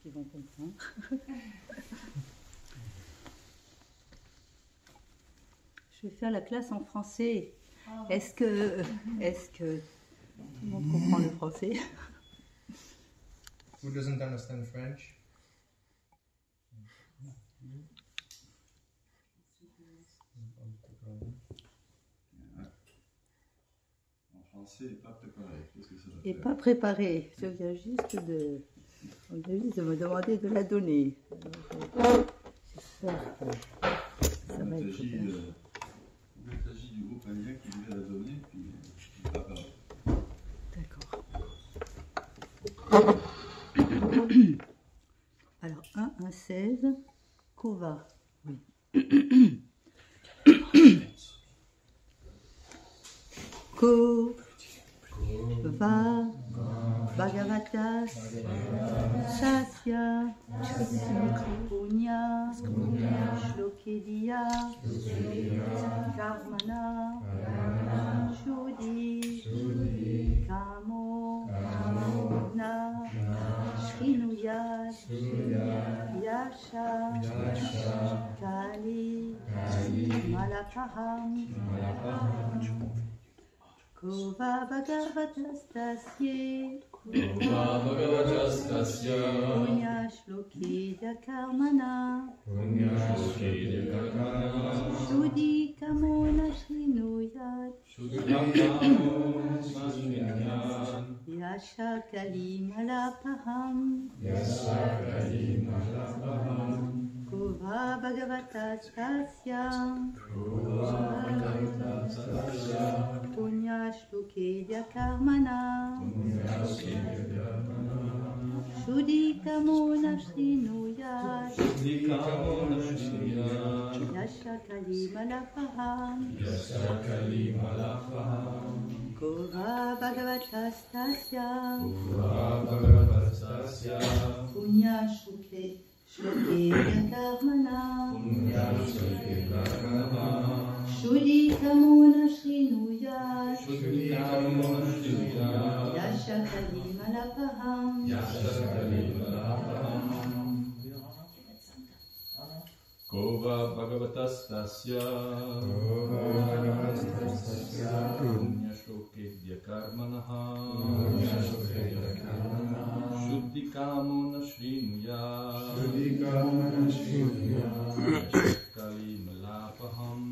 qu'ils vont comprendre. Je vais faire la classe en français. Est-ce que tout le monde comprend le français? Who doesn't understand French? En français, n'est pas préparé. Qu'est-ce que ça veut Et dire? pas préparé. Je viens juste de me demander de la donner. J'espère que ça va être Il clair. s'agit du groupe indien qui devait la donner, puis il n'est pas parlé. D'accord. Alors, 1-1-16, Kova. Oui. Kova, Bhagavata, Sasya, Punya, Shlokediya, Karmana, Shudi, Kamo, Na, Srinuyat, Yasha, Kali, Malapaham, Kova Bhagavatastasye, Punya Shlokedya Karmana, Shudi Kamona Shrinuyat, Yasha Kali Malapaham, Kova Bhagavatastasya, Punya Shlokedya Karmana, Shudi Kamona Shrinuyat, Yasha Kali Malapaham, Kova Bhagavatastasya, Punya Shlokedya Karmana, Shudi Kamona Shrinuyat, Yasha Kali Malapaham, Kova Bhagavatastasya, Punya Shlokedya Karmanaha, Shuddhi Kamona Shrinuyat, Kali Malapaham.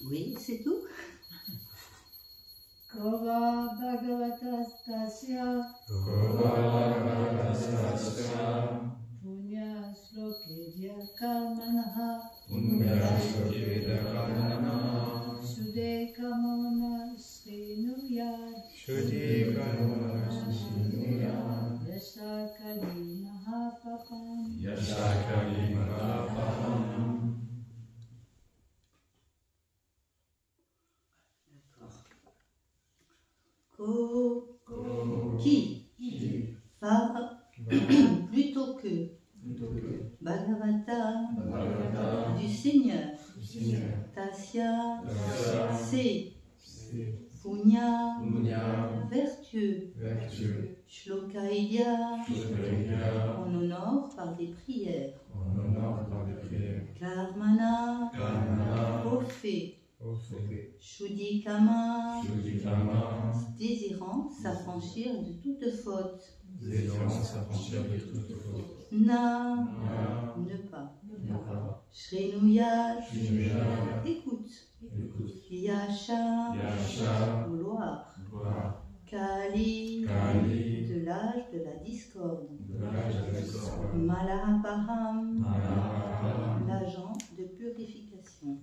Oui, c'est tout. Kova Bhagavatastasya, Punya Shlokedya Karmanaha, Shuddhe Kamona Shrinuyat, Yasha Kali Mahapapam. Qui va plutôt que Bhagavata du Seigneur, Tasya c'est Punya vertueux, Shlokaidya on honore par des prières, Karmana au fait, Shudikama désirant s'affranchir de toute faute, Na ne pas, Shrinuyat écoute, Yasha vouloir, Kali de l'âge de la discorde, Malapaham l'agent de purification,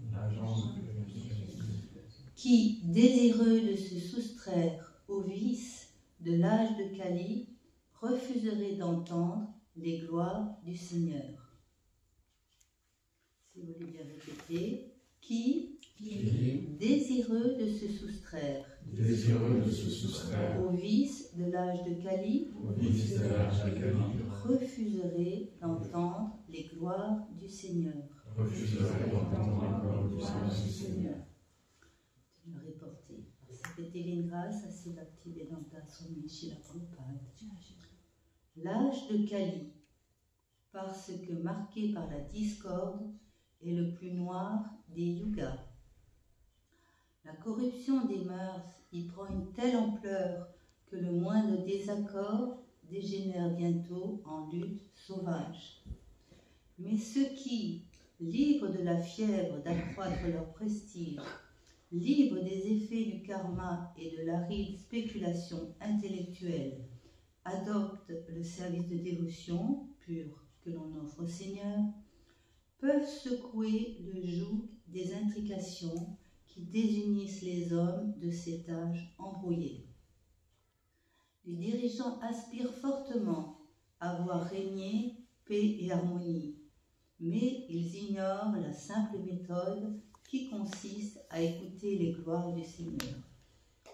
qui, désireux de se soustraire au vice de l'âge de Kali, refuserait d'entendre les gloires du Seigneur. Si vous voulez bien répéter, qui, désireux de se soustraire au vice de l'âge de Kali, refuserait d'entendre les gloires du Seigneur. Divine Grâce à Sri Bhaktivedanta Swami Srila Prabhupada. L'âge de Kali, parce que marqué par la discorde, est le plus noir des yugas. La corruption des mœurs y prend une telle ampleur que le moindre désaccord dégénère bientôt en lutte sauvage. Mais ceux qui, libres de la fièvre d'accroître leur prestige, libres des effets du karma et de l'aride spéculation intellectuelle, adoptent le service de dévotion pure que l'on offre au Seigneur, peuvent secouer le joug des intrications qui désunissent les hommes de cet âge embrouillé. Les dirigeants aspirent fortement à voir régner paix et harmonie, mais ils ignorent la simple méthode qui consiste à écouter les gloires du Seigneur.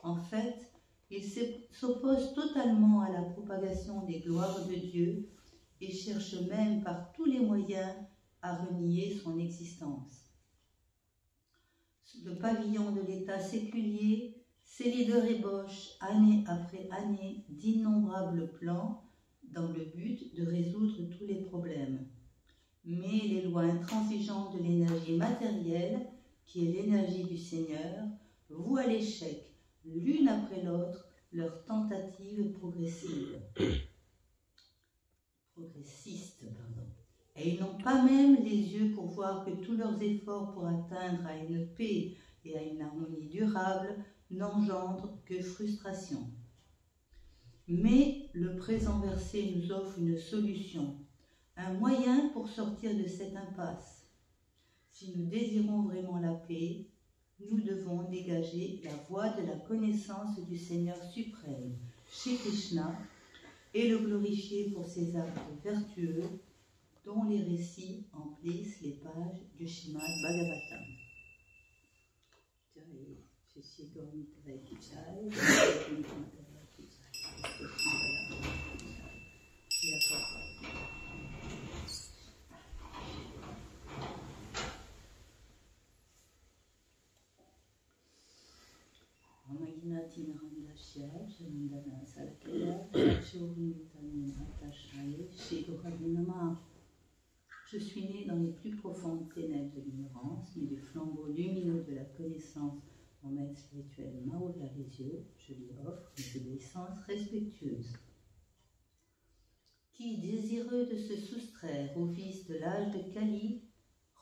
En fait, ils s'opposent totalement à la propagation des gloires de Dieu et cherchent même par tous les moyens à renier son existence. Sous le pavillon de l'État séculier, ces leaders ébauchent année après année d'innombrables plans dans le but de résoudre tous les problèmes. Mais les lois intransigeantes de l'énergie matérielle, qui est l'énergie du Seigneur, vouent à l'échec, l'une après l'autre, leurs tentatives progressistes. Et ils n'ont pas même les yeux pour voir que tous leurs efforts pour atteindre à une paix et à une harmonie durable n'engendrent que frustration. Mais le présent verset nous offre une solution, un moyen pour sortir de cette impasse. Si nous désirons vraiment la paix, nous devons dégager la voie de la connaissance du Seigneur suprême, Shri Krishna, et le glorifier pour ses actes vertueux, dont les récits emplissent les pages du Srimad Bhagavatam. Je suis né dans les plus profondes ténèbres de l'ignorance, mais du flambeau lumineux de la connaissance, mon maître spirituel m'a ouvert les yeux, je lui offre une obéissance respectueuse. Qui, désireux de se soustraire au vice de l'âge de Kali,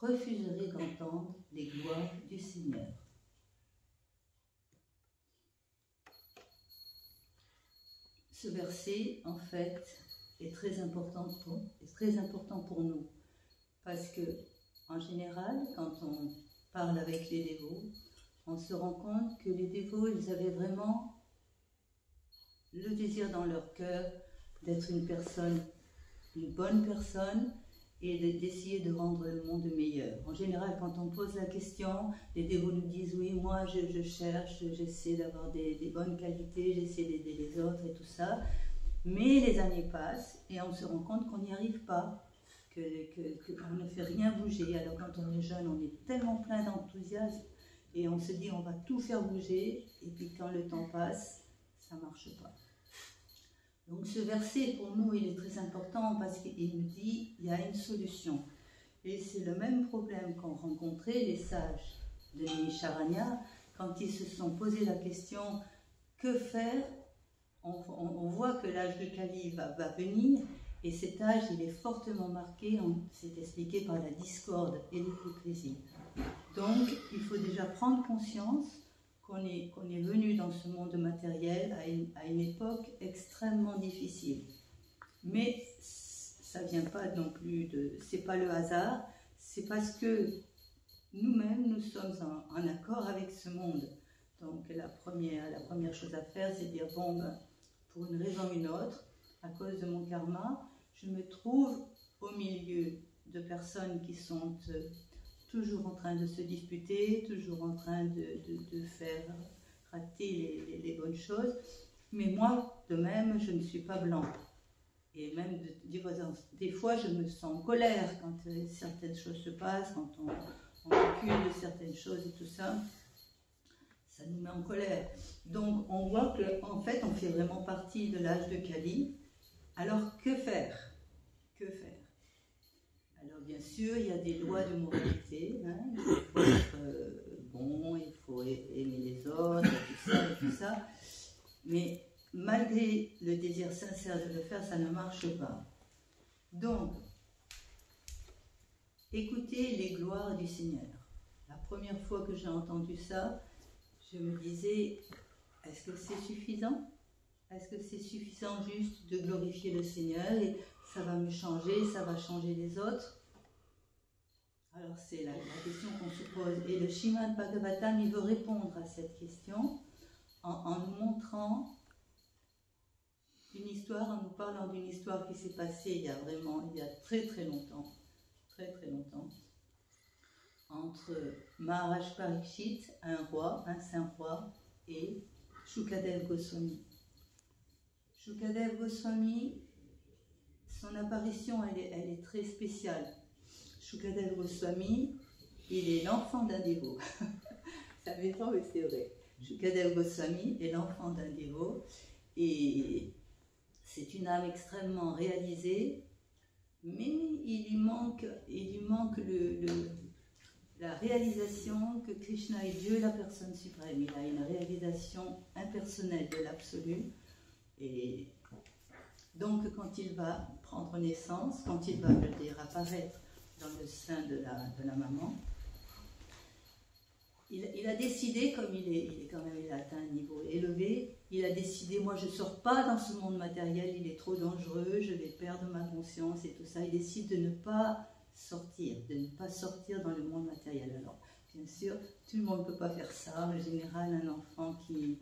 refuserait d'entendre les gloires du Seigneur. Ce verset, en fait, est très important pour nous. Parce que, en général, quand on parle avec les dévots, on se rend compte que les dévots, ils avaient vraiment le désir dans leur cœur d'être une bonne personne, et d'essayer de rendre le monde meilleur. En général, quand on pose la question, les dévots nous disent « Oui, moi, je cherche, j'essaie d'avoir des bonnes qualités, j'essaie d'aider les autres et tout ça. » Mais les années passent et on se rend compte qu'on n'y arrive pas, qu'on ne fait rien bouger. Alors quand on est jeune, on est tellement plein d'enthousiasme et on se dit on va tout faire bouger, et puis quand le temps passe, ça ne marche pas. Donc ce verset pour nous il est très important parce qu'il nous dit il y a une solution. Et c'est le même problème qu'ont rencontré les sages de Naimisharanya quand ils se sont posé la question que faire. On voit que l'âge de Kali va venir, et cet âge il est fortement marqué, c'est expliqué par la discorde et l'hypocrisie. Donc il faut déjà prendre conscience qu'on est venu dans ce monde matériel à une époque extrêmement difficile. Mais ça ne vient pas non plus c'est pas le hasard, c'est parce que nous-mêmes nous sommes en accord avec ce monde. Donc la première chose à faire, c'est de dire bon, pour une raison ou une autre, à cause de mon karma, je me trouve au milieu de personnes qui sont toujours en train de se disputer, toujours en train de faire rater les bonnes choses. Mais moi, de même, je ne suis pas blanc. Et même des fois, je me sens en colère quand certaines choses se passent, quand on recule de certaines choses et tout ça. ça nous met en colère. Donc on voit qu'en fait on fait vraiment partie de l'âge de Kali. Alors que faire? Que faire? Alors bien sûr il y a des lois de moralité, hein, il faut être bon, il faut aimer les autres, et tout ça, mais malgré le désir sincère de le faire, ça ne marche pas. Donc, écoutez les gloires du Seigneur. La première fois que j'ai entendu ça, je me disais, est-ce que c'est suffisant? Est-ce que c'est suffisant juste de glorifier le Seigneur et ça va me changer, ça va changer les autres? Alors c'est la question qu'on se pose. Et le Srimad Bhagavatam, il veut répondre à cette question en nous montrant une histoire, en nous parlant d'une histoire qui s'est passée il y a très très longtemps, entre Maharaj Parikshit, un roi, un saint roi, et Shukadev Goswami. Shukadev Goswami, son apparition, elle est très spéciale. Shukadev Goswami, il est l'enfant d'un dévot. Ça m'étonne, mais c'est vrai. Shukadev Goswami est l'enfant d'un dévot, et c'est une âme extrêmement réalisée, mais il lui manque la réalisation que Krishna est Dieu, la personne suprême. Il a une réalisation impersonnelle de l'absolu. Et donc, quand il va prendre naissance, quand il va, je veux dire, apparaître dans le sein de la maman, il a décidé, comme il a atteint un niveau élevé, il a décidé, moi je ne sors pas dans ce monde matériel, il est trop dangereux, je vais perdre ma conscience et tout ça. Il décide de ne pas sortir dans le monde matériel. Alors, bien sûr, tout le monde ne peut pas faire ça. En général, un enfant qui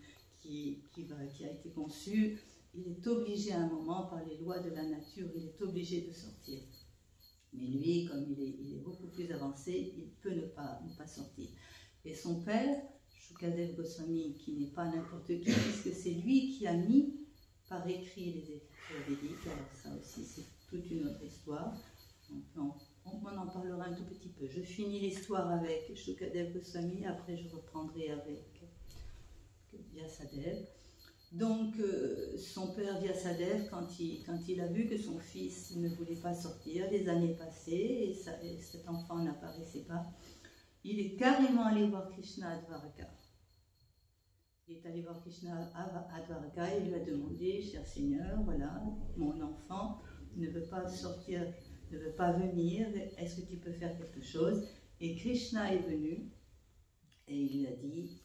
a été conçu, il est obligé à un moment, par les lois de la nature, il est obligé de sortir. Mais lui, comme il est beaucoup plus avancé, il peut ne pas sortir. Et son père, Shukadev Goswami, qui n'est pas n'importe qui, puisque c'est lui qui a mis par écrit les écritures védiques, alors ça aussi c'est toute une autre histoire, donc on en parlera un tout petit peu. Je finis l'histoire avec Shukadev Goswami, après je reprendrai avec Vyasadeva. Donc son père Vyasadeva, quand il a vu que son fils ne voulait pas sortir, les années passées, et cet enfant n'apparaissait pas, il est carrément allé voir Krishna à Dvaraka. Il est allé voir Krishna à Dvaraka et il lui a demandé, cher Seigneur, voilà, mon enfant ne veut pas sortir, ne veut pas venir, est-ce que tu peux faire quelque chose? Et Krishna est venu et il lui a dit,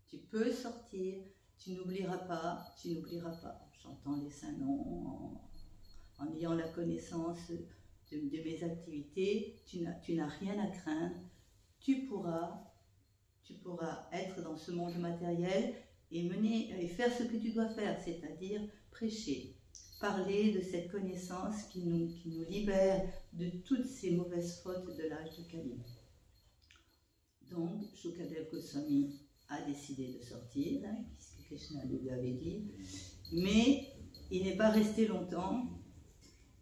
tu peux sortir, tu n'oublieras pas, en chantant les saints noms, en ayant la connaissance de mes activités, tu n'as rien à craindre. Tu pourras être dans ce monde matériel et faire ce que tu dois faire, c'est-à-dire prêcher, parler de cette connaissance qui nous libère de toutes ces mauvaises fautes de l'âge de Kali. Donc, Shukadev Goswami a décidé de sortir, hein, puisque Krishna lui avait dit, mais il n'est pas resté longtemps.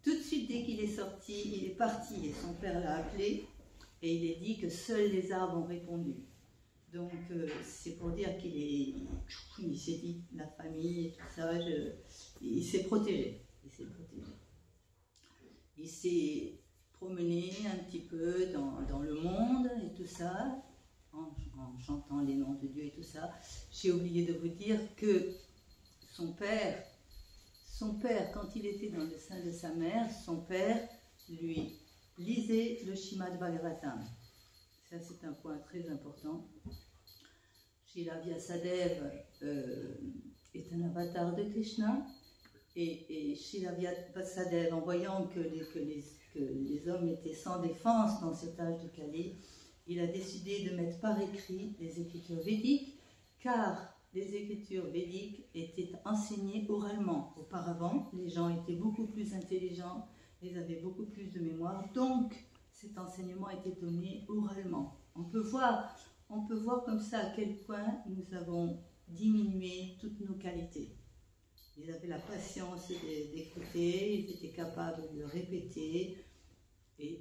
Tout de suite, dès qu'il est sorti, il est parti et son père l'a appelé. Et il est dit que seuls les arbres ont répondu. Donc, c'est pour dire qu'il s'est dit, la famille et tout ça, il s'est protégé. Il s'est promené un petit peu dans le monde et tout ça, en chantant les noms de Dieu et tout ça. J'ai oublié de vous dire que son père, quand il était dans le sein de sa mère, son père lui lisez le Srimad Bhagavatam. Ça, c'est un point très important. Srila Vyasadeva est un avatar de Krishna. Et Srila Vyasadeva, en voyant que les hommes étaient sans défense dans cet âge de Kali, il a décidé de mettre par écrit les écritures védiques, car les écritures védiques étaient enseignées oralement. Auparavant, les gens étaient beaucoup plus intelligents, ils avaient beaucoup plus de mémoire, donc cet enseignement était donné oralement. On peut voir comme ça à quel point nous avons diminué toutes nos qualités. Ils avaient la patience d'écouter, ils étaient capables de le répéter, et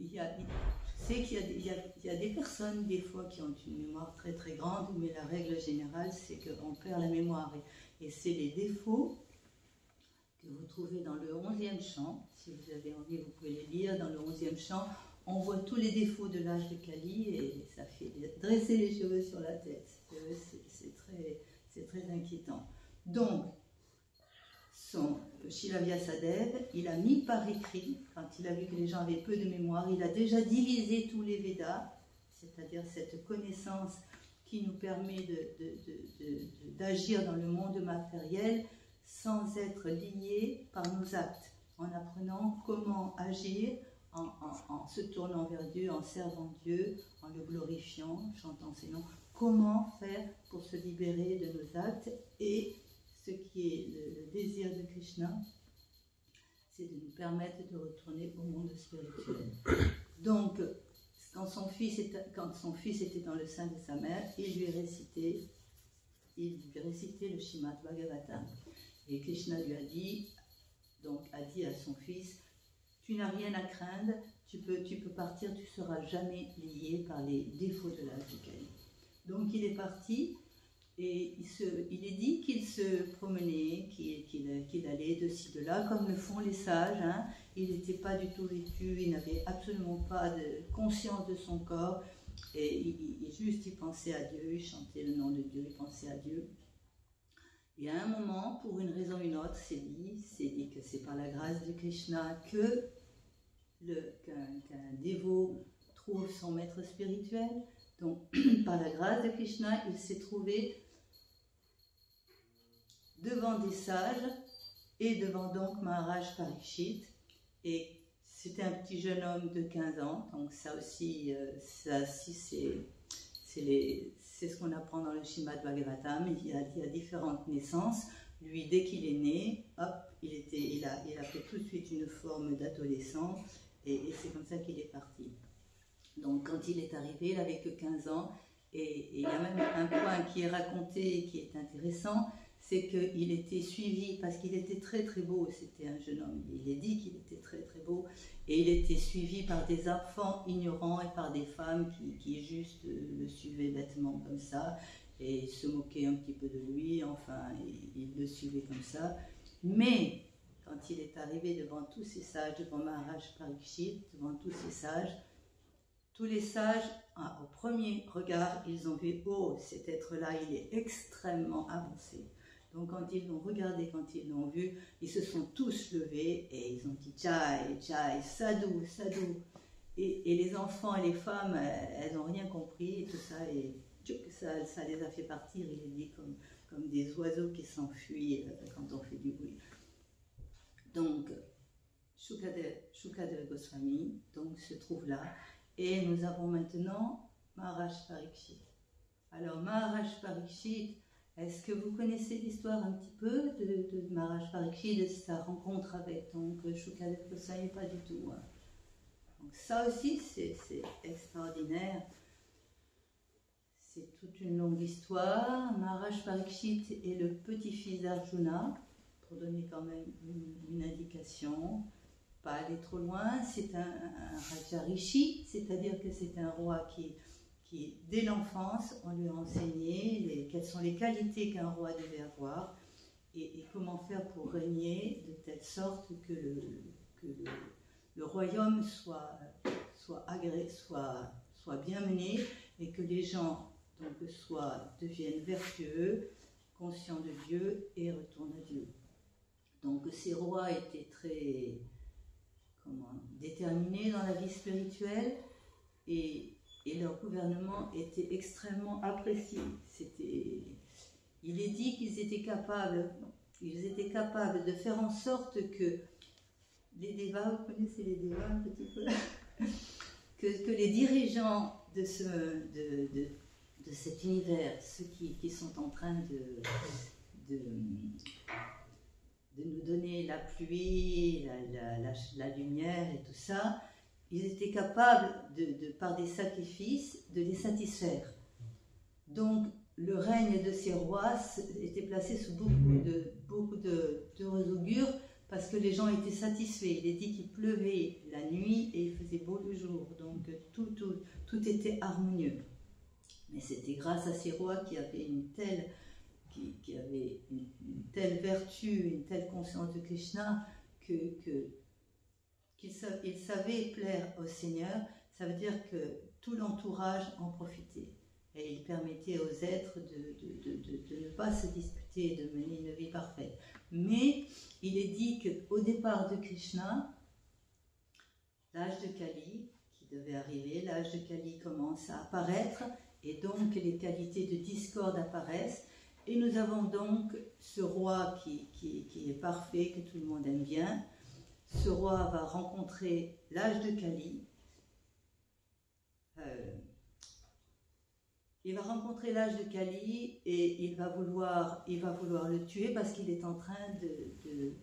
c'est qu'il y a des personnes, des fois, qui ont une mémoire très très grande, mais la règle générale, c'est qu'on perd la mémoire. Et c'est les défauts que vous trouvez dans le 11e chant. Si vous avez envie, vous pouvez les lire. Dans le 11e chant, on voit tous les défauts de l'âge de Kali et ça fait dresser les cheveux sur la tête. C'est très inquiétant. Donc, Srila Vyasadeva, il a mis par écrit, quand il a vu que les gens avaient peu de mémoire, il a déjà divisé tous les Védas, c'est-à-dire cette connaissance qui nous permet d'agir dans le monde matériel sans être liés par nos actes, en apprenant comment agir, en se tournant vers Dieu, en servant Dieu, en le glorifiant, chantant ses noms, comment faire pour se libérer de nos actes. Et ce qui est le désir de Krishna, c'est de nous permettre de retourner au monde spirituel. Donc, quand son fils était dans le sein de sa mère, il lui récitait le Srimad Bhagavatam. Et Krishna lui a dit à son fils, tu n'as rien à craindre, tu peux partir, tu ne seras jamais lié par les défauts de l'âge de Kali. Donc il est parti et il est dit qu'il se promenait, qu'il allait de ci, de là, comme le font les sages. Hein. Il n'était pas du tout vêtu, il n'avait absolument pas de conscience de son corps. Et il pensait à Dieu, il chantait le nom de Dieu, il pensait à Dieu. Et à un moment, pour une raison ou une autre, c'est dit que c'est par la grâce de Krishna qu'un dévot trouve son maître spirituel. Donc, par la grâce de Krishna, il s'est trouvé devant des sages et devant donc Maharaj Parikshit. Et c'était un petit jeune homme de 15 ans, donc ça aussi c'est ce qu'on apprend dans le Srimad Bhagavatam. Il y a différentes naissances. Lui, dès qu'il est né, hop, il a fait tout de suite une forme d'adolescent et c'est comme ça qu'il est parti. Donc quand il est arrivé, il n'avait que 15 ans et il y a même un point qui est raconté et qui est intéressant, c'est qu'il était suivi, parce qu'il était très très beau, c'était un jeune homme, il est dit qu'il était très très beau, et il était suivi par des enfants ignorants et par des femmes qui juste le suivaient bêtement comme ça, et se moquaient un petit peu de lui, enfin, il le suivait comme ça. Mais quand il est arrivé devant tous ces sages, devant Maharaj Parikshit, devant tous ces sages, tous les sages, au premier regard, ils ont vu, oh, cet être-là, il est extrêmement avancé. Donc quand ils l'ont regardé, quand ils l'ont vu, ils se sont tous levés et ils ont dit Jai, Jai, Sadhu, Sadhu. Et les enfants et les femmes, elles n'ont rien compris et tout ça, et ça les a fait partir, il est dit, comme des oiseaux qui s'enfuient quand on fait du bruit. Donc, Shukadeva Goswami donc, se trouve là, et nous avons maintenant Maharaj Parikshit. Alors, Maharaj Parikshit, est-ce que vous connaissez l'histoire un petit peu de Maharaj Parikshit, de sa rencontre avec Shukadeva Goswami? Pas du tout. Hein. Donc ça aussi, c'est extraordinaire. C'est toute une longue histoire. Maharaj Parikshit est le petit-fils d'Arjuna, pour donner quand même une indication. Pas aller trop loin, c'est un Raja Rishi, c'est-à-dire que c'est un roi qui, dès l'enfance, on lui a enseigné quelles sont les qualités qu'un roi devait avoir et comment faire pour régner de telle sorte que le royaume soit bien mené et que les gens donc, deviennent vertueux, conscients de Dieu et retournent à Dieu. Donc ces rois étaient très déterminés dans la vie spirituelle et leur gouvernement était extrêmement apprécié. Il est dit qu'ils étaient capables de faire en sorte que les Devas, vous connaissez les Devas un petit peu, que les dirigeants de cet univers, ceux qui sont en train de nous donner la pluie, la lumière et tout ça, ils étaient capables, par des sacrifices, de les satisfaire. Donc, le règne de ces rois était placé sous beaucoup d'heureux augures, parce que les gens étaient satisfaits. Il est dit qu'il pleuvait la nuit et il faisait beau le jour. Donc tout était harmonieux. Mais c'était grâce à ces rois qui avaient une telle vertu, une telle conscience de Krishna qu'ils savaient plaire au Seigneur. Ça veut dire que tout l'entourage en profitait. Et il permettait aux êtres de ne pas se disputer et de mener une vie parfaite. Mais il est dit qu'au départ de Krishna, l'âge de Kali, qui devait arriver, l'âge de Kali commence à apparaître, et donc les qualités de discorde apparaissent. Et nous avons donc ce roi qui est parfait, que tout le monde aime bien. Ce roi va rencontrer l'âge de Kali. Il va rencontrer l'âge de Kali et il va vouloir le tuer parce qu'il est en train de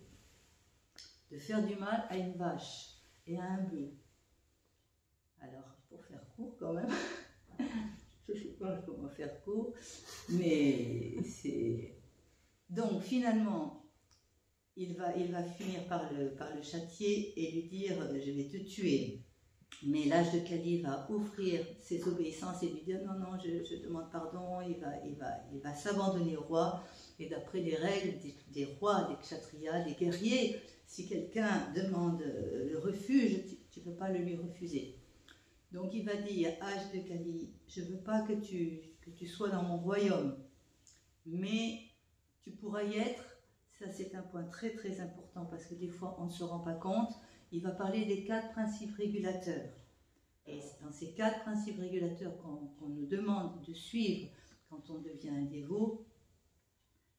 faire du mal à une vache et à un bœuf. Alors, pour faire court quand même, je ne sais pas comment faire court, mais c'est... Donc finalement, il va finir par le châtier et lui dire « je vais te tuer ». Mais l'âge de Kali va offrir ses obéissances et lui dire non, non, je demande pardon, il va s'abandonner au roi. Et d'après les règles des rois, des kshatriyas, des guerriers, si quelqu'un demande le refuge, tu ne peux pas le lui refuser. Donc il va dire, âge de Kali, je ne veux pas que tu sois dans mon royaume, mais tu pourras y être. Ça c'est un point très très important parce que des fois on ne se rend pas compte. Il va parler des 4 principes régulateurs. Et dans ces 4 principes régulateurs qu'on nous demande de suivre quand on devient un dévot,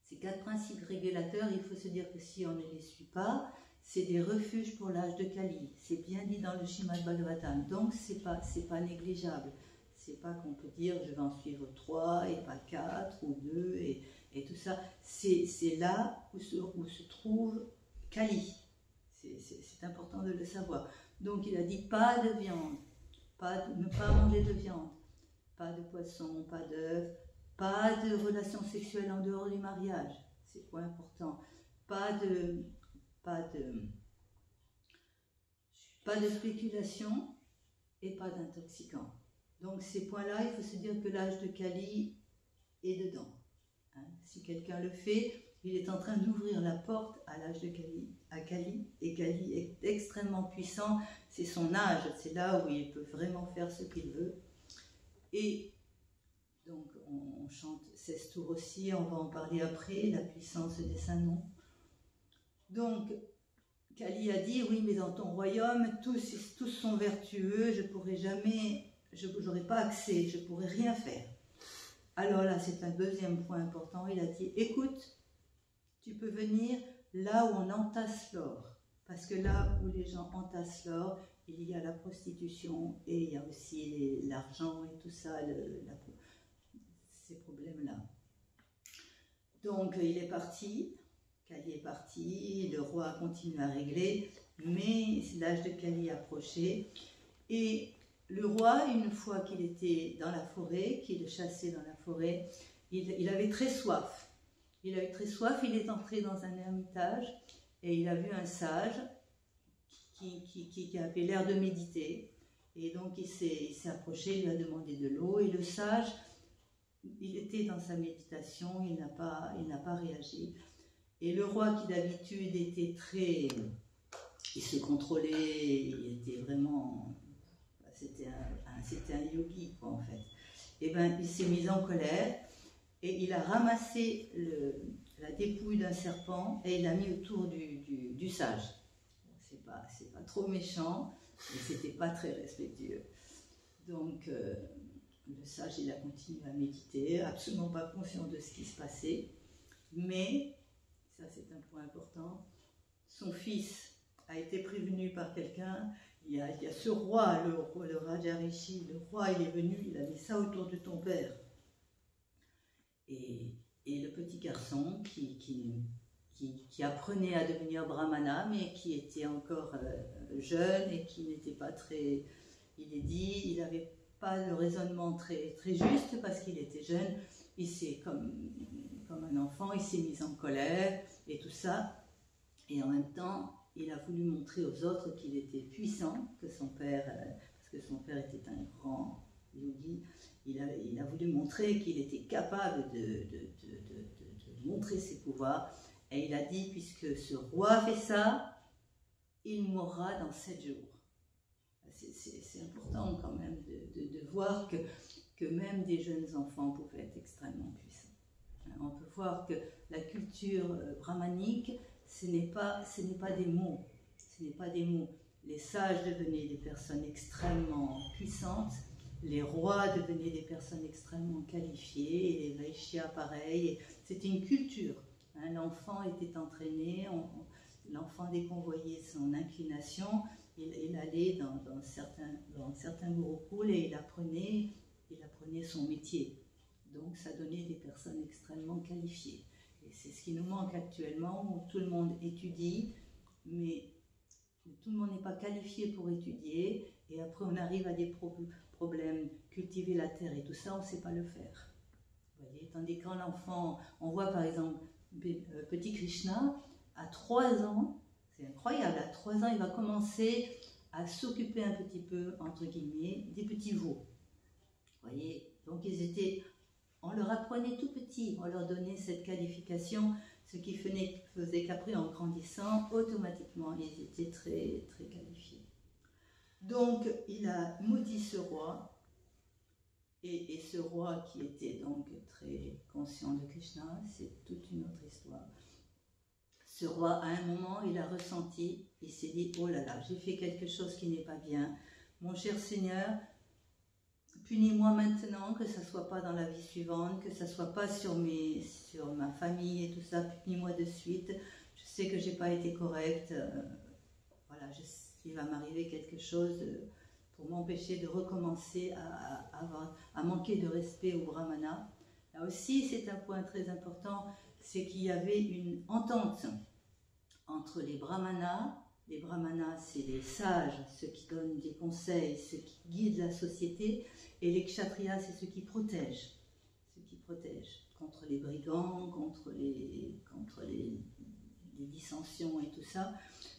ces 4 principes régulateurs, il faut se dire que si on ne les suit pas, c'est des refuges pour l'âge de Kali. C'est bien dit dans le Srimad Bhagavatam. Donc c'est pas négligeable. C'est pas qu'on peut dire je vais en suivre 3 et pas 4 ou 2 et tout ça. C'est là où se trouve Kali. C'est important de le savoir. Donc il a dit pas de viande, ne pas manger de viande, pas de poisson, pas d'œufs, pas de relations sexuelles en dehors du mariage, c'est point important, pas de spéculation et pas d'intoxicants. Donc ces points-là, il faut se dire que l'âge de Kali est dedans. Hein. Si quelqu'un le fait, il est en train d'ouvrir la porte à l'âge de Kali, et Kali est extrêmement puissant, c'est son âge, c'est là où il peut vraiment faire ce qu'il veut. Et donc on chante 16 tours aussi, on va en parler après, la puissance des saints noms. Donc Kali a dit, oui mais dans ton royaume, tous sont vertueux, j'aurai pas accès, je pourrai rien faire. Alors là c'est un deuxième point important, il a dit, écoute, tu peux venir là où on entasse l'or. Parce que là où les gens entassent l'or, il y a la prostitution et il y a aussi l'argent et tout ça, ces problèmes-là. Donc il est parti, Kali est parti, le roi continue à régler, mais l'âge de Kali approchait. Et le roi, une fois qu'il était dans la forêt, qu'il chassait dans la forêt, il avait très soif. Il a eu très soif, il est entré dans un ermitage et il a vu un sage qui avait l'air de méditer. Et donc il s'est approché, il lui a demandé de l'eau et le sage, il était dans sa méditation, il n'a pas réagi. Et le roi qui d'habitude était il se contrôlait, il était vraiment, c'était un yogi quoi en fait. Et ben il s'est mis en colère. Et il a ramassé la dépouille d'un serpent et il l'a mis autour du sage. C'est pas trop méchant, mais c'était pas très respectueux. Donc le sage il a continué à méditer, absolument pas conscient de ce qui se passait. Mais, ça c'est un point important, son fils a été prévenu par quelqu'un. Il y a ce roi, le Raja Rishi, le roi il est venu, il a mis ça autour de ton père. Et le petit garçon qui apprenait à devenir brahmana, mais qui était encore jeune et qui n'était pas très... il n'avait pas le raisonnement très, très juste parce qu'il était jeune. Il s'est, comme un enfant, il s'est mis en colère et tout ça. Et en même temps, il a voulu montrer aux autres qu'il était puissant, que son père, parce que son père était un grand yogi, il a voulu montrer qu'il était capable de montrer ses pouvoirs. Et il a dit, puisque ce roi fait ça, il mourra dans 7 jours. C'est important quand même de voir que même des jeunes enfants pouvaient être extrêmement puissants. On peut voir que la culture brahmanique, ce n'est pas des mots. Ce n'est pas des mots. Les sages devenaient des personnes extrêmement puissantes, les rois devenaient des personnes extrêmement qualifiées, et les vaishyas pareil. C'était une culture. L'enfant était entraîné, l'enfant dès qu'on voyait son inclination, il allait dans certains gurukuls et il apprenait son métier. Donc ça donnait des personnes extrêmement qualifiées. Et c'est ce qui nous manque actuellement, où tout le monde étudie, mais tout le monde n'est pas qualifié pour étudier, et après on arrive à des problèmes, cultiver la terre et tout ça, on ne sait pas le faire. Vous voyez, tandis quand l'enfant, on voit par exemple petit Krishna, à 3 ans, c'est incroyable, à 3 ans il va commencer à s'occuper un petit peu, entre guillemets, des petits veaux. Vous voyez, donc on leur apprenait tout petit, on leur donnait cette qualification, ce qui faisait qu'après, en grandissant, automatiquement, ils étaient très, très qualifiés. Donc, il a maudit ce roi, et ce roi qui était donc très conscient de Krishna, c'est toute une autre histoire. Ce roi, à un moment, il a ressenti, il s'est dit, oh là là, j'ai fait quelque chose qui n'est pas bien, mon cher Seigneur, punis-moi maintenant, que ça ne soit pas dans la vie suivante, que ça ne soit pas sur ma famille et tout ça, punis-moi de suite. Je sais que je n'ai pas été correcte. Voilà, il va m'arriver quelque chose pour m'empêcher de recommencer à manquer de respect au brahmana. Là aussi, c'est un point très important, c'est qu'il y avait une entente entre les brahmanas. Les brahmanas, c'est les sages, ceux qui donnent des conseils, ceux qui guident la société, et les kshatriyas, c'est ceux qui protègent contre les brigands, contre les dissensions et tout ça.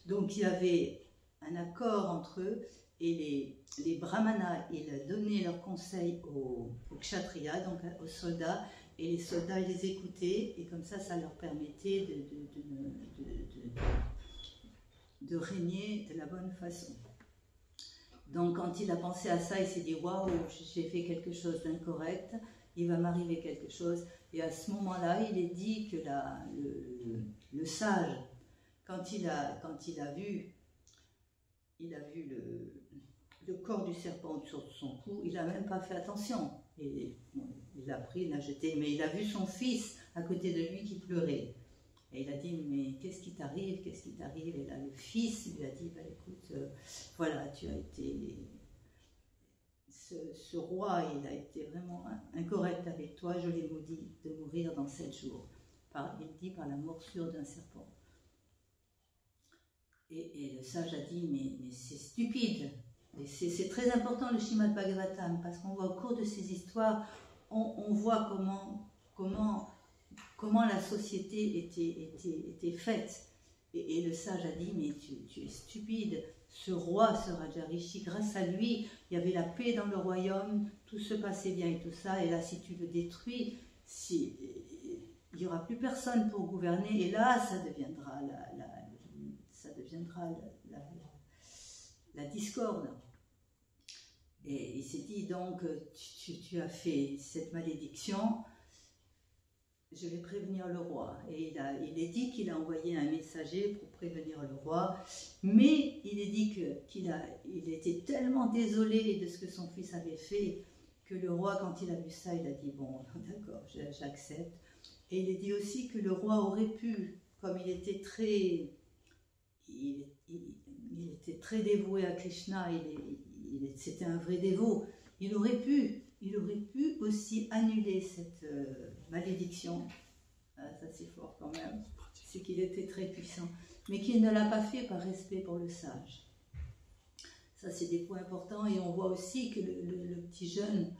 Donc il y avait un accord entre eux, et les brahmanas, ils donnaient leurs conseils aux kshatriyas, donc aux soldats, et les soldats, ils les écoutaient, et comme ça leur permettait de régner de la bonne façon. Donc quand il a pensé à ça, il s'est dit « Waouh, j'ai fait quelque chose d'incorrect, il va m'arriver quelque chose ». Et à ce moment-là, il est dit que le sage, quand il a vu le corps du serpent sur son cou, il n'a même pas fait attention. Et, bon, il l'a pris, il l'a jeté, mais il a vu son fils à côté de lui qui pleurait. Et il a dit, mais qu'est-ce qui t'arrive, qu'est-ce qui t'arrive? Et là, le fils lui a dit, bah, écoute, voilà, tu as été... Ce roi, il a été vraiment incorrect avec toi, je l'ai maudit de mourir dans 7 jours. Il dit par la morsure d'un serpent. Et le sage a dit, mais c'est stupide. Et c'est très important le Srimad Bhagavatam, parce qu'on voit au cours de ces histoires, on voit comment la société était faite. Et le sage a dit, mais tu es stupide, ce roi, ce Rajarishi, grâce à lui, il y avait la paix dans le royaume, tout se passait bien et tout ça, et là, si tu le détruis, il n'y aura plus personne pour gouverner, et là, ça deviendra la discorde. Et il s'est dit, donc, tu as fait cette malédiction, je vais prévenir le roi. Et il est dit qu'il a envoyé un messager pour prévenir le roi, mais il est dit qu'il était tellement désolé de ce que son fils avait fait, que le roi, quand il a vu ça, il a dit, bon, d'accord, j'accepte. Et il est dit aussi que le roi aurait pu, comme il était très dévoué à Krishna, c'était un vrai dévot, il aurait pu aussi annuler cette malédiction. Ça c'est fort quand même, c'est qu'il était très puissant, mais qu'il ne l'a pas fait par respect pour le sage. Ça c'est des points importants, et on voit aussi que le petit jeune,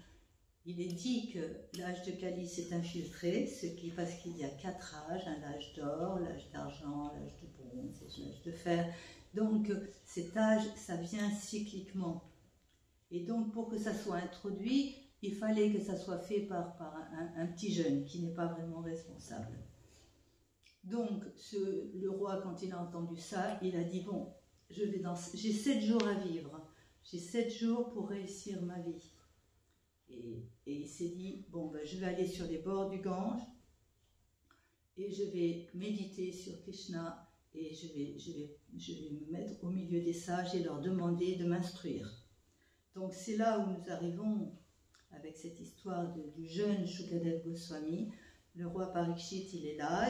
il est dit que l'âge de Kali s'est infiltré, parce qu'il y a 4 âges, hein, l'âge d'or, l'âge d'argent, l'âge de bronze et l'âge de fer. Donc cet âge, ça vient cycliquement. Et donc pour que ça soit introduit, il fallait que ça soit fait par un petit jeune qui n'est pas vraiment responsable. Donc le roi, quand il a entendu ça, il a dit, bon, j'ai 7 jours à vivre, j'ai 7 jours pour réussir ma vie. Et il s'est dit, bon, ben, je vais aller sur les bords du Gange et je vais méditer sur Krishna et je vais me mettre au milieu des sages et leur demander de m'instruire. Donc c'est là où nous arrivons avec cette histoire du jeune Shukadev Goswami. Le roi Parikshit, il est là,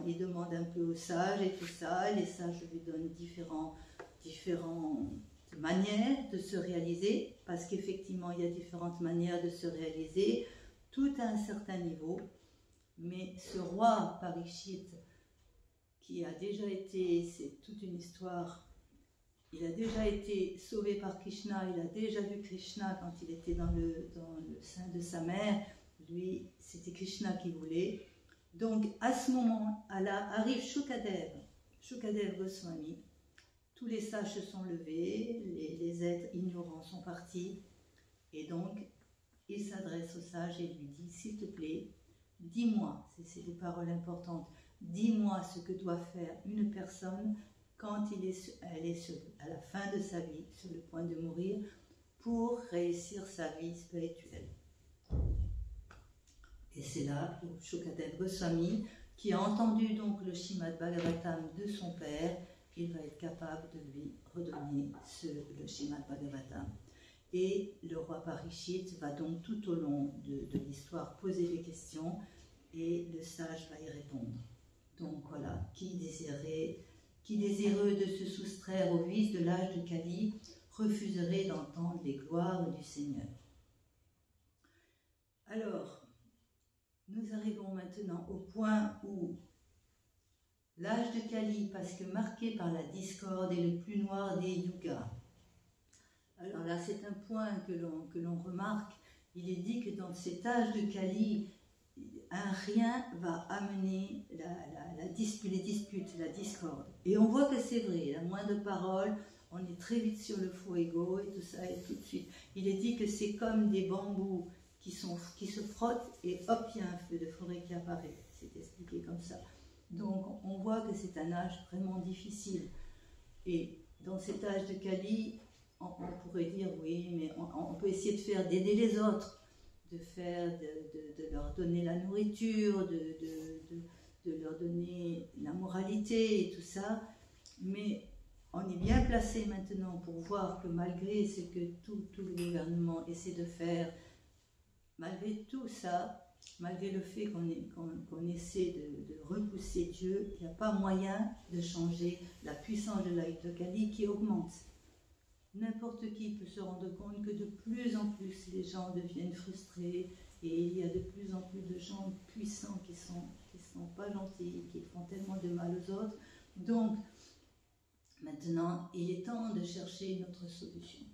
il demande un peu aux sages et tout ça, et les sages lui donnent différentes manières de se réaliser, parce qu'effectivement il y a différentes manières de se réaliser, tout à un certain niveau. Mais ce roi Parikshit, qui a déjà été, c'est toute une histoire, il a déjà été sauvé par Krishna, il a déjà vu Krishna quand il était dans le sein de sa mère. Lui, c'était Krishna qui voulait. Donc à ce moment-là arrive Shukadev Goswami. Tous les sages se sont levés, les êtres ignorants sont partis, et donc il s'adresse aux sages et lui dit, s'il te plaît, dis-moi, c'est des paroles importantes, dis-moi ce que doit faire une personne quand elle est à la fin de sa vie, sur le point de mourir, pour réussir sa vie spirituelle. Et c'est là où Shukadev Goswami, qui a entendu donc le Srimad Bhagavatam de son père, il va être capable de lui redonner le Srimad Bhagavatam. Et le roi Parikshit va donc tout au long de l'histoire poser des questions et le sage va y répondre. Donc voilà, qui désireux de se soustraire au vice de l'âge de Kali refuserait d'entendre les gloires du Seigneur. Alors, nous arrivons maintenant au point où l'âge de Kali, parce que marqué par la discorde, est le plus noir des yugas. Alors là, c'est un point que l'on remarque. Il est dit que dans cet âge de Kali, un rien va amener les disputes, la discorde. Et on voit que c'est vrai, la moindre parole, on est très vite sur le faux ego et tout ça, et tout de suite. Il est dit que c'est comme des bambous qui se frottent et hop, il y a un feu de forêt qui apparaît. C'est expliqué comme ça. Donc on voit que c'est un âge vraiment difficile. Et dans cet âge de Kali, on pourrait dire oui, mais on peut essayer d'aider les autres, de leur donner la nourriture, de leur donner la moralité et tout ça. Mais on est bien placé maintenant pour voir que malgré ce que tout le gouvernement essaie de faire, malgré tout ça, malgré le fait qu'on essaie de repousser Dieu, il n'y a pas moyen de changer la puissance de l'âge de Kali qui augmente. N'importe qui peut se rendre compte que de plus en plus les gens deviennent frustrés et il y a de plus en plus de gens puissants qui sont pas gentils, qui font tellement de mal aux autres. Donc, maintenant, il est temps de chercher notre solution.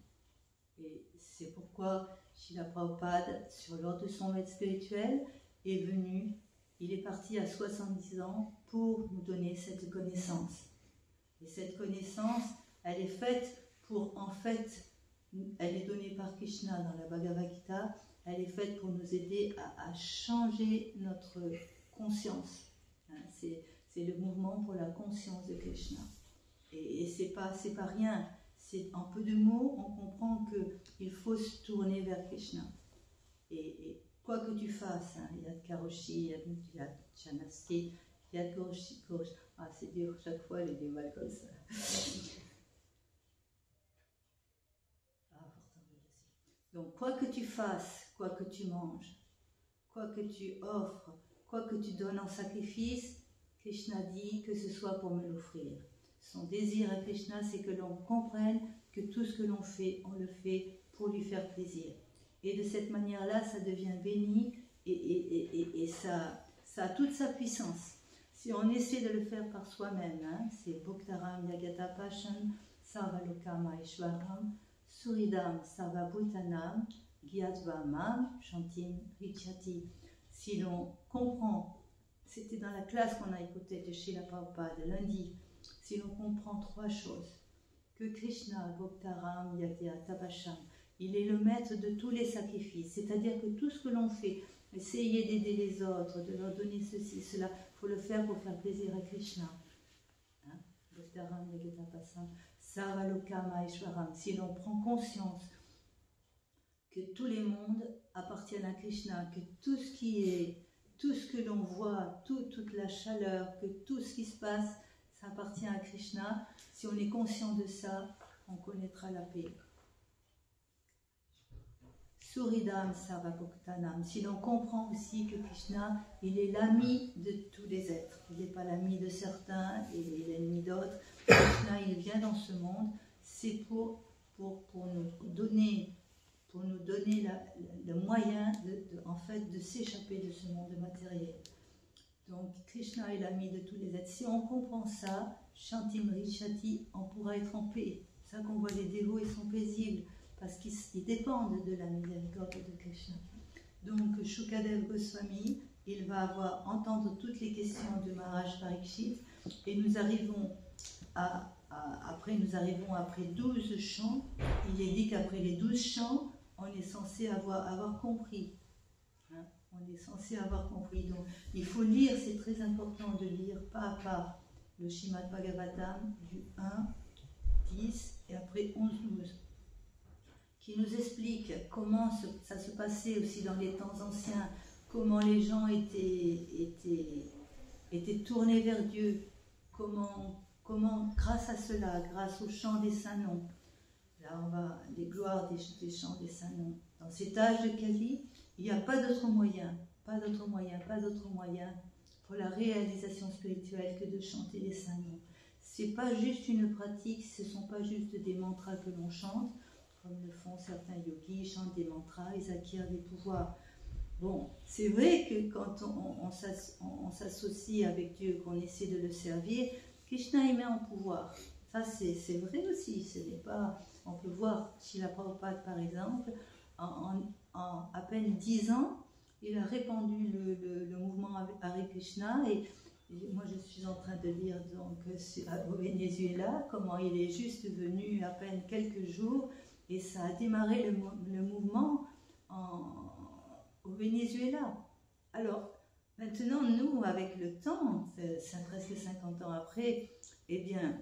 Et c'est pourquoi Srila Prabhupada, lors de son maître spirituel, est venu, il est parti à 70 ans pour nous donner cette connaissance. Et cette connaissance, elle est faite pour, en fait, elle est donnée par Krishna dans la Bhagavad Gita, elle est faite pour nous aider à changer notre conscience. Hein, c'est le mouvement pour la conscience de Krishna. Et c'est pas rien. En peu de mots, on comprend qu'il faut se tourner vers Krishna. Et quoi que tu fasses, hein, il y a de Karoshi, il y a de Chanasti, il y a de Karoshi. Ah, c'est dur, chaque fois, elle est mal comme ça. Donc, quoi que tu fasses, quoi que tu manges, quoi que tu offres, quoi que tu donnes en sacrifice, Krishna dit que ce soit pour me l'offrir. Son désir à Krishna, c'est que l'on comprenne que tout ce que l'on fait, on le fait pour lui faire plaisir. Et de cette manière-là, ça devient béni et ça a toute sa puissance. Si on essaie de le faire par soi-même, hein, c'est Bhuktaram Yagata Pashan, Sarvalokama Ishwaram, Suridam Sarvabhutanam, Gyatva Shantim Richati. Si l'on comprend, c'était dans la classe qu'on a écoutée de Srila Prabhupada lundi, si l'on comprend 3 choses, que Krishna, Bhaktaram, Yagya, Tapasham, il est le maître de tous les sacrifices, c'est-à-dire que tout ce que l'on fait, essayer d'aider les autres, de leur donner ceci, cela, il faut le faire pour faire plaisir à Krishna. Hein? Bhaktaram, Yagya, Tapasham, Sarvalokama Ishwaram, si l'on prend conscience que tous les mondes appartiennent à Krishna, que tout ce qui est, tout ce que l'on voit, toute la chaleur, que tout ce qui se passe, ça appartient à Krishna. Si on est conscient de ça, on connaîtra la paix. Suridam Sarvabhaktanam. Si l'on comprend aussi que Krishna, il est l'ami de tous les êtres. Il n'est pas l'ami de certains et l'ennemi d'autres. Krishna, il vient dans ce monde, c'est pour nous donner le moyen en fait, de s'échapper de ce monde matériel. Donc Krishna est l'ami de tous les êtres. Si on comprend ça, Shantim Richati, on pourra être en paix. C'est ça qu'on voit les dévots, ils sont paisibles parce qu'ils dépendent de la miséricorde de Krishna. Donc Shukadev Goswami, il va entendre toutes les questions de Maharaj Parikshit et nous arrivons après 12 chants. Il est dit qu'après les 12 chants, on est censé avoir compris. Hein? On est censé avoir compris. Donc, il faut lire, c'est très important de lire pas à pas le Srimad Bhagavatam du 1, 10 et après 11, 12, qui nous explique comment ça se passait aussi dans les temps anciens, comment les gens étaient tournés vers Dieu, comment grâce à cela, grâce au chant des saints noms, là on va les gloires des chants des saints noms. Dans cet âge de Kali, il n'y a pas d'autre moyen pour la réalisation spirituelle que de chanter les saints noms. C'est pas juste une pratique, ce ne sont pas juste des mantras que l'on chante, comme le font certains yogis, ils chantent des mantras, ils acquièrent des pouvoirs. Bon, c'est vrai que quand on s'associe avec Dieu, qu'on essaie de le servir, Krishna il met en pouvoir. Ça c'est vrai aussi, ce n'est pas... On peut voir Srila Prabhupada par exemple, en à peine 10 ans, il a répandu le mouvement Hare Krishna et moi je suis en train de lire donc au Venezuela, comment il est juste venu à peine quelques jours et ça a démarré le mouvement au Venezuela. Alors, maintenant, nous, avec le temps, c'est presque 50 ans après, eh bien,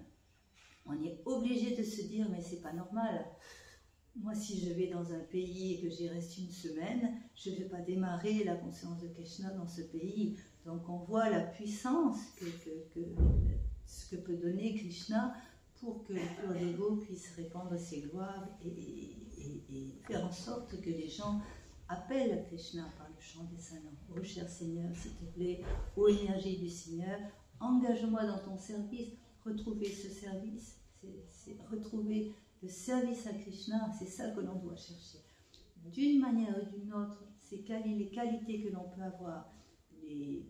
on est obligé de se dire, mais c'est pas normal. Moi, si je vais dans un pays et que j'y reste une semaine, je ne vais pas démarrer la conscience de Krishna dans ce pays. Donc, on voit la puissance ce que peut donner Krishna pour que le pur dévot puisse répandre ses gloires et faire en sorte que les gens appellent Krishna par le chant des saints noms. Oh cher Seigneur, s'il te plaît, ô énergie du Seigneur, engage-moi dans ton service, retrouver ce service, c'est retrouver le service à Krishna, c'est ça que l'on doit chercher. D'une manière ou d'une autre, c'est les qualités que l'on peut avoir, les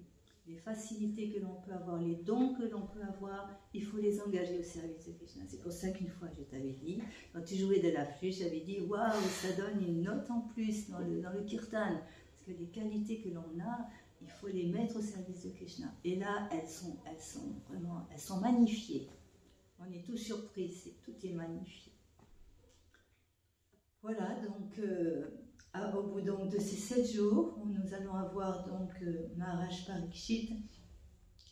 facilités que l'on peut avoir, les dons que l'on peut avoir, il faut les engager au service de Krishna. C'est pour ça qu'une fois, je t'avais dit, quand tu jouais de la flûte, j'avais dit, waouh, ça donne une note en plus dans le kirtan. Parce que les qualités que l'on a, il faut les mettre au service de Krishna. Et là, elles sont magnifiées. On est tous surpris, tout est magnifié. Voilà, donc au bout donc, de ces 7 jours, nous allons avoir donc Maharaj Parikshit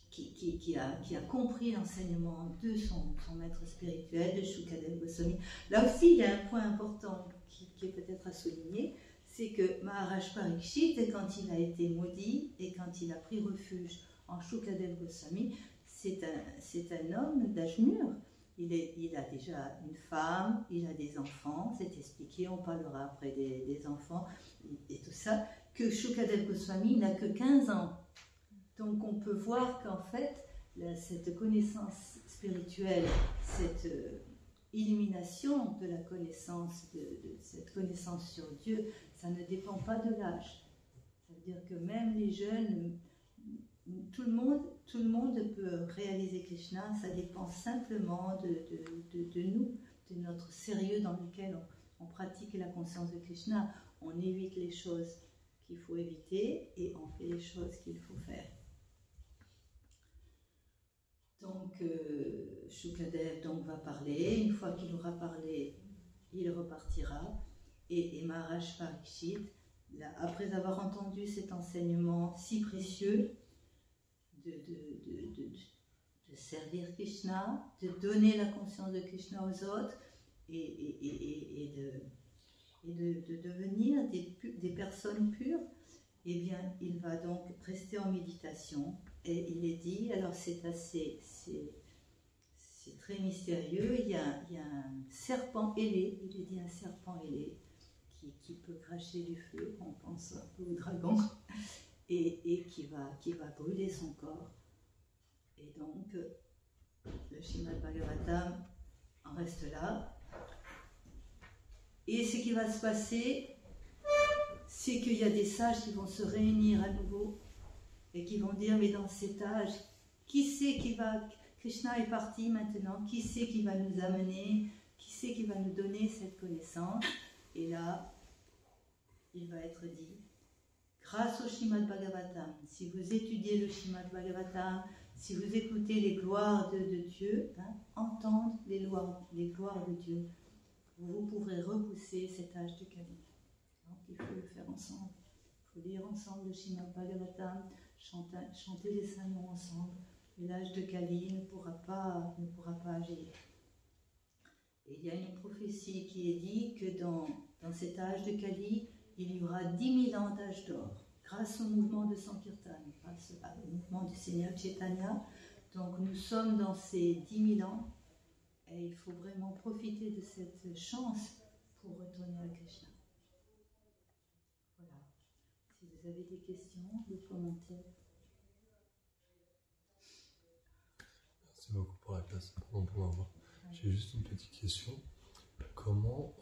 qui a compris l'enseignement de son maître spirituel, de Shukadev Goswami. Là aussi, il y a un point important qui est peut-être à souligner, c'est que Maharaj Parikshit, quand il a été maudit et quand il a pris refuge en Shukadev Goswami, c'est un homme d'âge mûr. Il a déjà une femme, il a des enfants, c'est expliqué, on parlera après des enfants et tout ça, que Shukadev Goswami n'a que 15 ans. Donc on peut voir qu'en fait, cette connaissance spirituelle, cette illumination de la connaissance, de cette connaissance sur Dieu, ça ne dépend pas de l'âge. Ça veut dire que même les jeunes, tout le monde peut réaliser Krishna, ça dépend simplement de nous, de notre sérieux dans lequel on pratique la conscience de Krishna. on évite les choses qu'il faut éviter et on fait les choses qu'il faut faire. Donc, Shukadev donc, va parler. Une fois qu'il aura parlé, il repartira. Et Maharaj Parikshit, après avoir entendu cet enseignement si précieux de servir Krishna, de donner la conscience de Krishna aux autres et de devenir des personnes pures, eh bien, il va donc rester en méditation. Et il est dit, alors c'est très mystérieux, il y a un serpent ailé, il est dit un serpent ailé, qui peut cracher du feu, on pense un peu au dragon, et qui va brûler son corps. Et donc, le Srimad Bhagavatam en reste là. Et ce qui va se passer, c'est qu'il y a des sages qui vont se réunir à nouveau et qui vont dire, mais dans cet âge, qui c'est qui va... Krishna est parti maintenant, qui c'est qui va nous amener, qui c'est qui va nous donner cette connaissance? Et là, il va être dit, grâce au Srimad Bhagavatam, si vous étudiez le Srimad Bhagavatam, si vous écoutez les gloires de Dieu, entendre les gloires de Dieu, vous pourrez repousser cet âge de Kali. Donc il faut le faire ensemble. Il faut lire ensemble le Srimad Bhagavatam, chanter les saints noms ensemble. Et l'âge de Kali ne pourra pas agir. Et il y a une prophétie qui est dit que dans cet âge de Kali, il y aura 10 000 ans d'âge d'or, grâce au mouvement de Sankirtan, grâce au mouvement du Seigneur Chaitanya. Donc nous sommes dans ces 10 000 ans et il faut vraiment profiter de cette chance pour retourner à Krishna. Voilà. Si vous avez des questions, des commentaires. Merci beaucoup pour la place. J'ai juste une petite question. Comment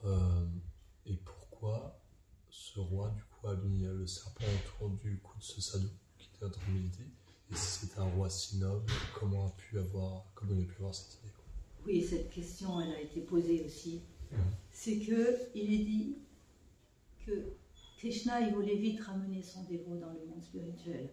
et pourquoi ce roi du coup a mis le serpent autour du cou de ce sadhu qui était en train de méditer? Et si c'était un roi si noble, comment il a pu avoir cette idée? Oui, cette question, elle a été posée aussi. C'est qu'il est dit que Krishna, il voulait vite ramener son dévot dans le monde spirituel.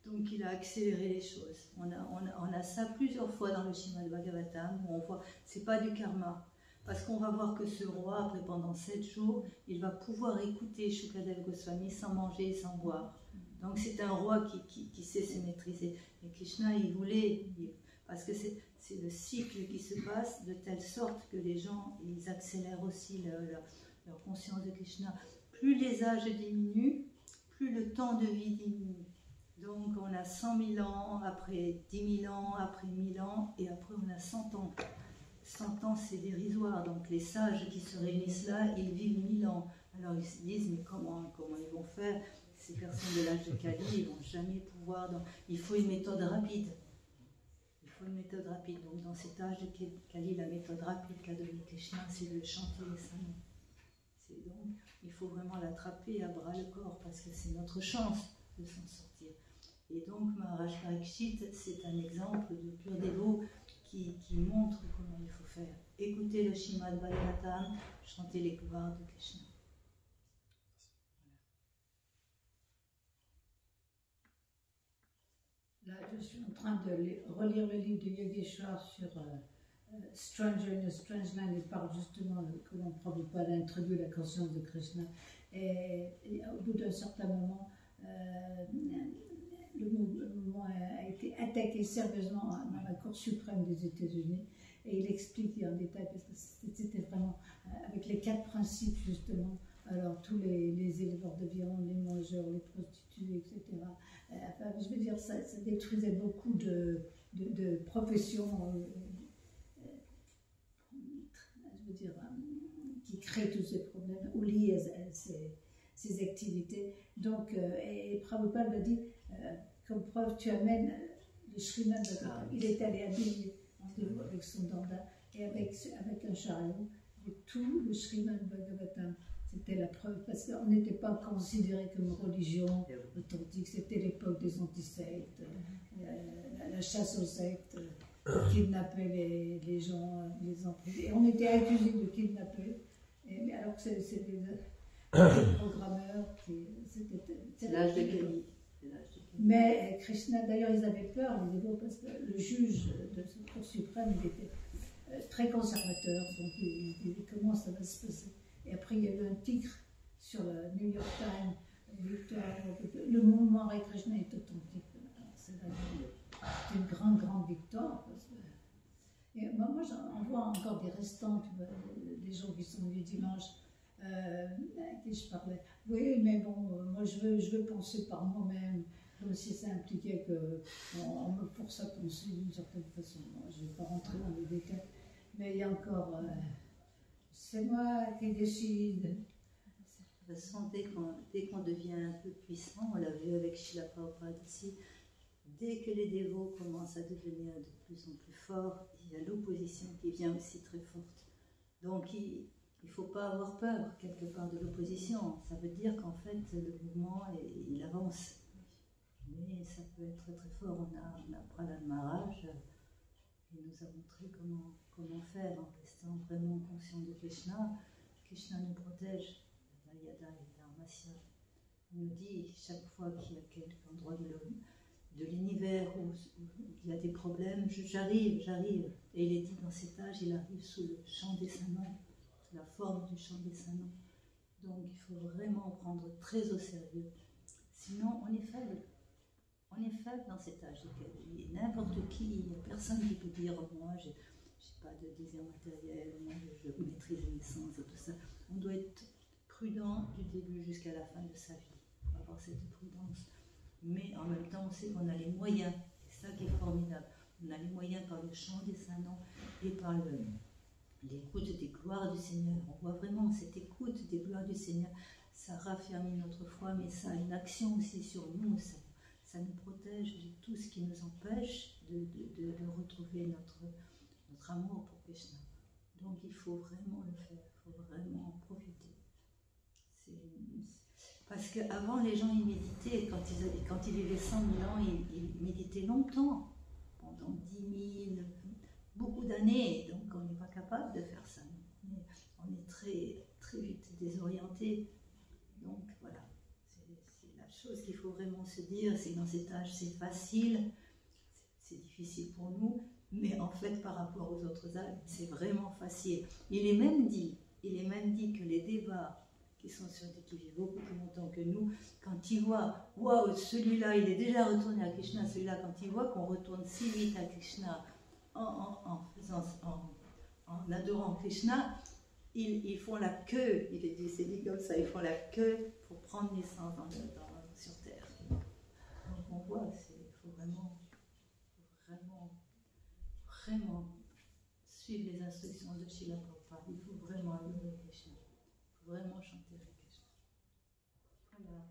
Donc il a accéléré les choses. On a ça plusieurs fois dans le Srimad Bhagavatam où on voit, c'est pas du karma. Parce qu'on va voir que ce roi, après pendant 7 jours, il va pouvoir écouter Shukadev Goswami sans manger et sans boire. Donc c'est un roi qui sait se maîtriser. Et Krishna, il voulait, parce que c'est le cycle qui se passe de telle sorte que les gens, ils accélèrent aussi leur conscience de Krishna. Plus les âges diminuent, plus le temps de vie diminue. Donc on a 100 000 ans, après 10 000 ans, après 1000 ans, et après on a 100 ans. 100 ans, c'est dérisoire. Donc les sages qui se réunissent là, ils vivent 1000 ans. Alors ils se disent, mais comment ils vont faire? Ces personnes de l'âge de Kali, ils ne vont jamais pouvoir... Il faut une méthode rapide. Il faut une méthode rapide. Donc dans cet âge de Kali, la méthode rapide qu'a donné Krishna, c'est de chanter les saints noms. Donc il faut vraiment l'attraper à bras le corps, parce que c'est notre chance de s'en sortir. Et donc Maharaj Parikshit, c'est un exemple de pur dévot qui montre comment il faut faire. Écoutez le Srimad Bhagavatam, chanter les gloires de Krishna. Là, je suis en train de relire le livre de Yogeshwar sur Stranger in a Strange Land. Il parle justement de comment Prabhupada a introduit la conscience de Krishna. Et au bout d'un certain moment, le mouvement a été attaqué sérieusement dans la Cour suprême des États-Unis. Et il explique en détail, parce que c'était vraiment avec les 4 principes justement. Alors tous les éleveurs de viande, les mangeurs, les prostituées, etc. Enfin, je veux dire, ça détruisait beaucoup de professions, je veux dire, qui créent tous ces problèmes ou liés à ces activités. Donc, et Prabhupada l'a dit, comme preuve, tu amènes le Srimad Bhagavatam. Il est allé habillé avec son danda et avec un chariot, avec tout le Srimad Bhagavatam. C'était la preuve, parce qu'on n'était pas considéré comme religion authentique. C'était l'époque des antisectes, la chasse aux sectes, kidnapper les gens, les emprisonner. Et on était accusés de kidnapper, alors que programmeur, c'est l'âge de Kali. Mais Krishna, d'ailleurs, ils avaient peur, les dévots, parce que le juge de ce Cour suprême, il était très conservateur, donc il disait comment ça va se passer. Et après, il y a eu un titre sur le New York Times, le mouvement Hare Krishna est authentique. C'est une grande, grande victoire. Parce que, et moi, j'en vois encore des restants, tu vois, des gens qui sont venus dimanche, à qui je parlais. Oui, mais bon, moi, je veux penser par moi-même. Comme si ça impliquait qu'on me force à penser d'une certaine façon. Bon, je ne vais pas rentrer dans les détails, mais il y a encore... c'est moi qui décide. De toute façon, dès qu'on devient un peu puissant, on l'a vu avec Srila Prabhupada ici, dès que les dévots commencent à devenir de plus en plus forts, il y a l'opposition qui vient aussi très forte. Donc il ne faut pas avoir peur quelque part de l'opposition. Ça veut dire qu'en fait, le mouvement, il avance. Mais ça peut être très très fort. On a Prahlad Maharaj, il nous a montré comment faire en restant vraiment conscient de Krishna. Krishna nous protège. Yada et Dharmasya. Il nous dit chaque fois qu'il y a quelque endroit de l'univers où il y a des problèmes, j'arrive. Et il est dit dans cet âge, il arrive sous le chant des saints noms, sous la forme du chant des saints noms. Donc il faut vraiment prendre très au sérieux. Sinon, on est faible. On est faible dans cet âge. N'importe qui, il n'y a personne qui peut dire moi, je n'ai pas de désir matériel, moi, je maîtrise les sens et tout ça. On doit être prudent du début jusqu'à la fin de sa vie. Il faut avoir cette prudence. Mais en même temps, on sait qu'on a les moyens. C'est ça qui est formidable. On a les moyens par le chant des saints noms et par l'écoute des gloires du Seigneur. On voit vraiment cette écoute des gloires du Seigneur. Ça raffermit notre foi, mais ça a une action aussi sur nous. Ça nous protège de tout ce qui nous empêche de retrouver notre amour pour Krishna. Donc il faut vraiment le faire, il faut vraiment en profiter. Parce qu'avant, les gens ils méditaient, quand ils vivaient 100 000 ans, ils méditaient longtemps, pendant 10 000, beaucoup d'années, donc on n'est pas capable de faire ça. On est très, très vite désorienté. Donc voilà. La chose qu'il faut vraiment se dire, c'est que dans cet âge, c'est facile, c'est difficile pour nous, mais en fait, par rapport aux autres âges, c'est vraiment facile. Il est même dit que les dévas qui vivent beaucoup plus longtemps que nous, quand ils voient, waouh, celui-là, il est déjà retourné à Krishna, celui-là, quand ils voient qu'on retourne si vite à Krishna en adorant Krishna, ils font la queue, c'est dit comme ça, ils font la queue pour prendre naissance sur Terre. Donc on voit, il faut vraiment suivre les instructions de Srila Prabhupada. Il faut vraiment adorer Krishna. Il faut vraiment chanter avec Krishna. Voilà.